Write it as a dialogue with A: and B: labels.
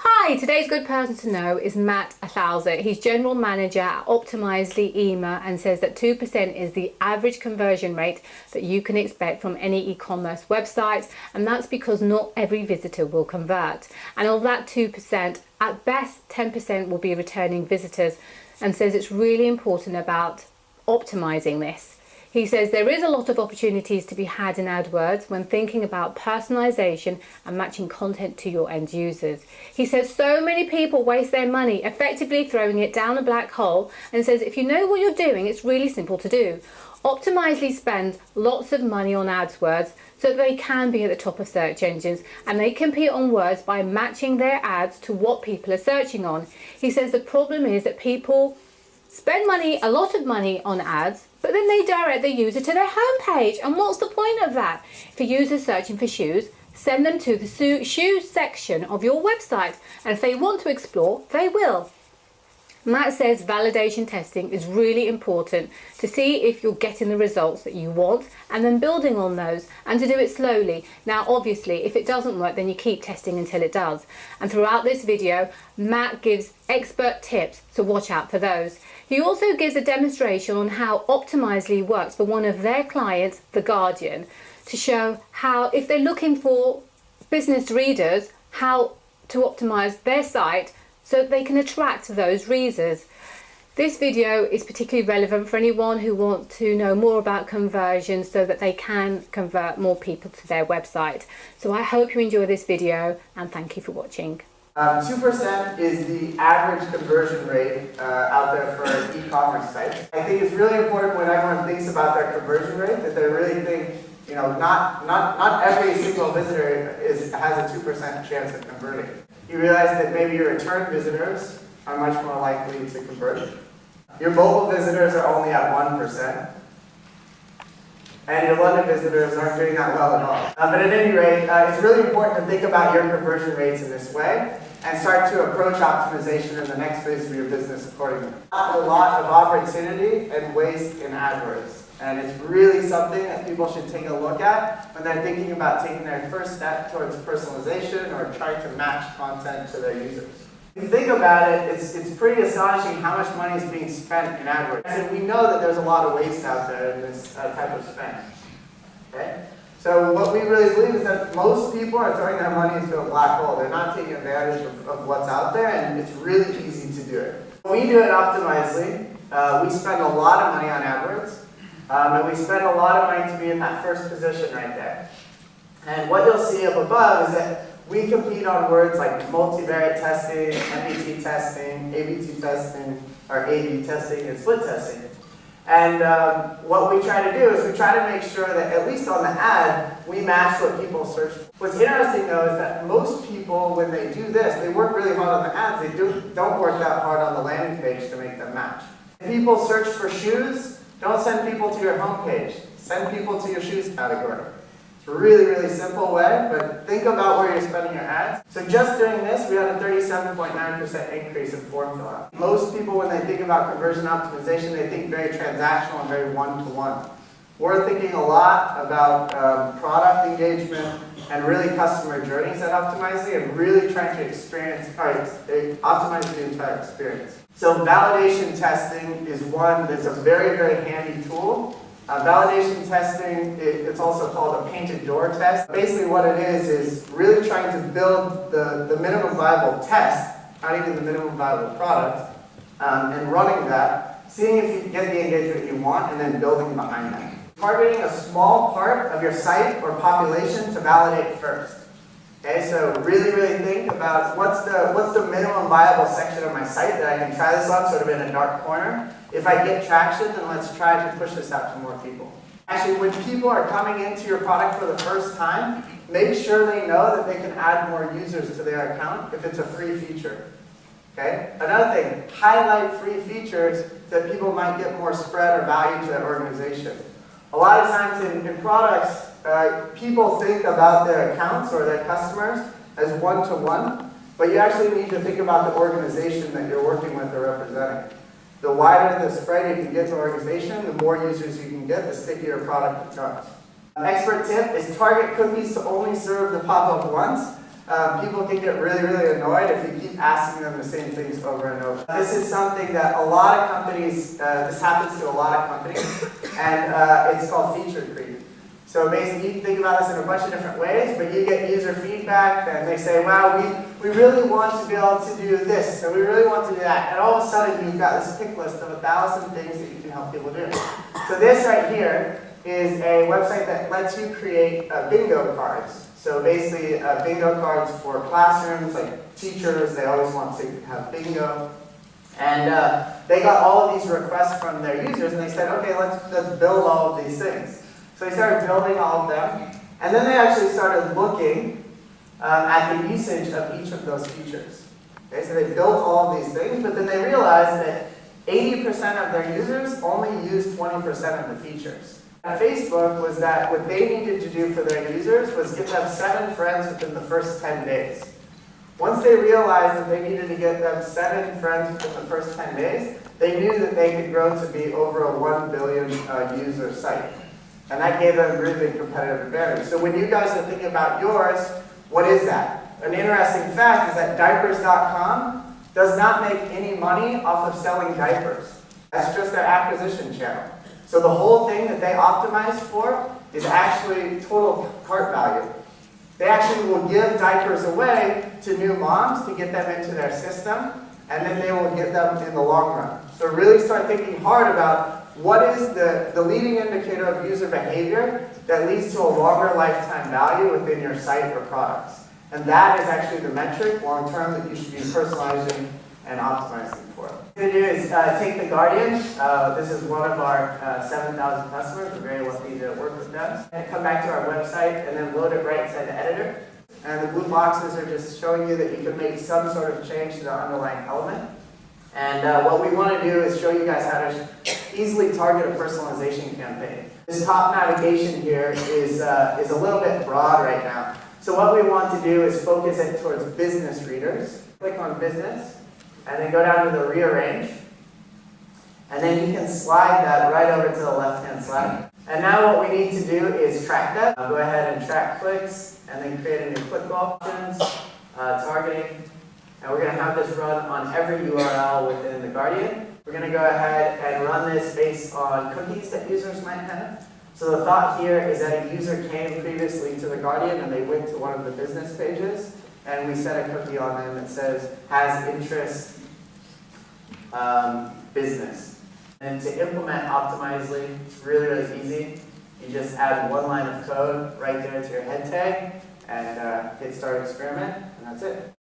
A: Hi, today's good person to know is Matt Althauser. He's General Manager at optimise and says that 2% is the average conversion rate that you can expect from any e-commerce website, and that's because not every visitor will convert. And of that 2%, at best 10% will be returning visitors, and says it's really important about optimising this. He says there is a lot of opportunities to be had in AdWords when thinking about personalization and matching content to your end users. He says so many people waste their money effectively throwing it down a black hole, and says if you know what you're doing, it's really simple to do. Optimisely spends lots of money on AdWords so that they can be at the top of search engines, and they compete on words by matching their ads to what people are searching on. He says the problem is that people spend money, a lot of money on ads, but then they direct the user to their homepage. And what's the point of that? If a user's searching for shoes, send them to the shoes section of your website. And if they want to explore, they will. Matt says validation testing is really important to see if you're getting the results that you want, and then building on those, and to do it slowly. Now, obviously, if it doesn't work, then you keep testing until it does. And throughout this video, Matt gives expert tips, so watch out for those. He also gives a demonstration on how Optimisely works for one of their clients, The Guardian, to show how, if they're looking for business readers, how to optimise their site so they can attract those readers. This video is particularly relevant for anyone who wants to know more about conversion so that they can convert more people to their website. So I hope you enjoy this video, and thank you for watching.
B: 2% is the average conversion rate out there for e-commerce sites. I think it's really important when everyone thinks about their conversion rate that they really think, you know, not every single visitor has a 2% chance of converting. You realize that maybe your return visitors are much more likely to convert. Your mobile visitors are only at 1%. And your London visitors aren't doing that well at all. But at any rate, it's really important to think about your conversion rates in this way and start to approach optimization in the next phase of your business accordingly. A lot of opportunity and waste in AdWords. And it's really something that people should take a look at when they're thinking about taking their first step towards personalization or trying to match content to their users. If you think about it, it's pretty astonishing how much money is being spent in AdWords. And we know that there's a lot of waste out there in this type of spend. Okay? So what we really believe is that most people are throwing their money into a black hole. They're not taking advantage of what's out there, and it's really easy to do it. When we do it Optimisely, we spend a lot of money on AdWords, and we spend a lot of money to be in that first position right there. And what you'll see up above is that we compete on words like multivariate testing, MBT testing, ABT testing, or A/B testing, and split testing. And what we try to do is we try to make sure that at least on the ad, we match what people search for. What's interesting though is that most people, when they do this, they work really hard on the ads. They don't work that hard on the landing page to make them match. If people search for shoes, don't send people to your homepage. Send people to your shoes category. It's a really, really simple way, but think about where you're spending your ads. So just doing this, we had a 37.9% increase in form fill out. Most people, when they think about conversion optimization, they think very transactional and very one-to-one. We're thinking a lot about product engagement and really customer journeys at Optimisely, and really trying to optimize the entire experience. So validation testing is one that's a very, very handy tool. Validation testing, it's also called a painted door test. Basically what it is really trying to build the minimum viable test, not even the minimum viable product, and running that, seeing if you can get the engagement you want, and then building behind that. Targeting a small part of your site or population to validate first. Okay, so really, really think about what's the minimum viable section of my site that I can try this on, sort of in a dark corner. If I get traction, then let's try to push this out to more people. Actually, when people are coming into your product for the first time, make sure they know that they can add more users to their account if it's a free feature. Okay? Another thing, highlight free features that people might get more spread or value to their organization. A lot of times in products, people think about their accounts or their customers as one-to-one, but you actually need to think about the organization that you're working with or representing. The wider the spread you can get to organization, the more users you can get, the stickier product becomes. Expert tip is target cookies to only serve the pop-up once. people can get really, really annoyed if you keep asking them the same things over and over. This is something that a lot of companies, this happens to a lot of companies, and it's called feature creep. So basically, you can think about this in a bunch of different ways, but you get user feedback, and they say, wow, we really want to be able to do this, and we really want to do that. And all of a sudden, you've got this pick list of 1,000 things that you can help people do. So this right here is a website that lets you create bingo cards. So basically, bingo cards for classrooms, like teachers, they always want to have bingo. And they got all of these requests from their users, and they said, okay, let's build all of these things. So they started building all of them, and then they actually started looking at the usage of each of those features. Okay, so they built all of these things, but then they realized that 80% of their users only use 20% of the features. At Facebook was that what they needed to do for their users was get them 7 friends within the first 10 days. Once they realized that they needed to get them 7 friends within the first 10 days, they knew that they could grow to be over a 1 billion user site. And that gave them a really big competitive advantage. So when you guys are thinking about yours, what is that? An interesting fact is that diapers.com does not make any money off of selling diapers. That's just their acquisition channel. So the whole thing that they optimize for is actually total cart value. They actually will give diapers away to new moms to get them into their system, and then they will get them in the long run. So really start thinking hard about what is the leading indicator of user behavior that leads to a longer lifetime value within your site or products. And that is actually the metric long term that you should be personalizing and optimizing for. What to do is take The Guardian. This is one of our 7,000 customers. We're very lucky to work with them. And come back to our website and then load it right inside the editor. And the blue boxes are just showing you that you can make some sort of change to the underlying element. And what we want to do is show you guys how to easily target a personalization campaign. This top navigation here is a little bit broad right now. So what we want to do is focus it towards business readers. Click on business, and then go down to the rearrange. And then you can slide that right over to the left-hand side. And now what we need to do is track that. Go ahead and track clicks, and then create a new click options, targeting. And we're going to have this run on every URL within The Guardian. We're going to go ahead and run this based on cookies that users might have. So the thought here is that a user came previously to The Guardian and they went to one of the business pages, and we set a cookie on them that says, has interest business. And to implement Optimizely, it's really, really easy. You just add 1 line of code right there to your head tag and hit start experiment, and that's it.